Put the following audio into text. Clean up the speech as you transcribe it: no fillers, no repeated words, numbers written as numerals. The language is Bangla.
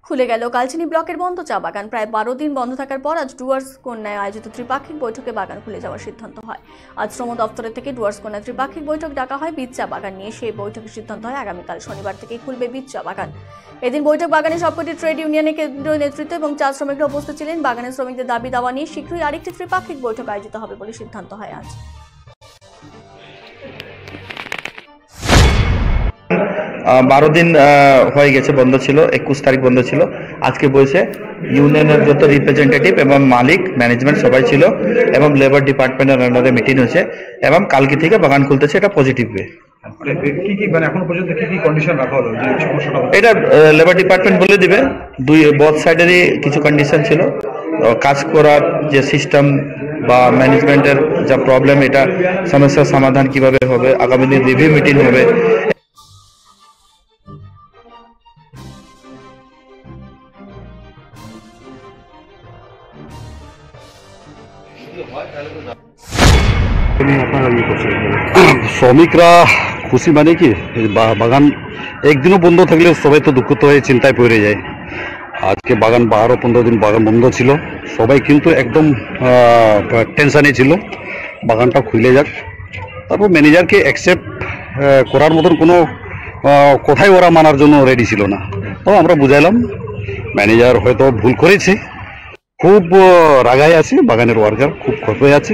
খুলে গেল কালচিনি ব্লকের বন্ধ চা বাগান। প্রায় 12 দিন বন্ধ থাকার পর আজ ডুয়ার্স কন্যায় আয়োজিত ত্রিপাক্ষিক বৈঠকে বাগান খুলে যাওয়ার সিদ্ধান্ত হয়। আজ শ্রম দপ্তরের থেকে ডুয়ার্স কন্যায় ত্রিপাক্ষিক বৈঠক ডাকা হয় বীজ চা বাগান নিয়ে। সেই বৈঠকের সিদ্ধান্ত হয় আগামীকাল শনিবার থেকেই খুলবে বীজ চা বাগান। এদিন বৈঠক বাগানের সবকটি ট্রেড ইউনিয়নের কেন্দ্রীয় নেতৃত্ব এবং চা শ্রমিকরা উপস্থিত ছিলেন। বাগানের শ্রমিকদের দাবি দাওয়া নিয়ে শীঘ্রই আরেকটি ত্রিপাক্ষিক বৈঠক আয়োজিত হবে বলে সিদ্ধান্ত হয় আজ। 12 দিন হয়ে গেছে বন্ধ ছিল, 21 তারিখ বন্ধ ছিল। আজকে বসে ইউনিয়নের যত রিপ্রেজেন্টেটিভ এবং মালিক ম্যানেজমেন্ট সবাই ছিল এবং লেবার ডিপার্টমেন্টের আন্ডারে মিটিং হয়েছে এবং কালকে থেকে বাগান খুলতেছে। এটা পজিটিভ ওয়ে। এটা লেবার ডিপার্টমেন্ট বলে দিবে। বোথ সাইডেরই কিছু কন্ডিশন ছিল, কাজ করার যে সিস্টেম বা ম্যানেজমেন্টের যা প্রবলেম, এটা সমস্যার সমাধান কিভাবে হবে, আগামী দিন রিভিউ মিটিং হবে। শ্রমিকরা খুশি মানে কি, বাগান একদিনও বন্ধ থাকলে সবাই তো দুঃখিত হয়ে চিন্তায় পড়ে যায়। আজকে বাগান 12-15 দিন বাগান বন্ধ ছিল, সবাই কিন্তু একদম টেনশানে ছিল বাগানটা খুলে যাক। তারপর ম্যানেজারকে অ্যাকসেপ্ট করার মতন কোনো কথাই ওরা মানার জন্য রেডি ছিল না। তো আমরা বুঝাইলাম, ম্যানেজার হয়তো ভুল করেছে, খুব রাগায় আছে, বাগানের ওয়ার্কার খুব ক্ষত হয়ে আছে।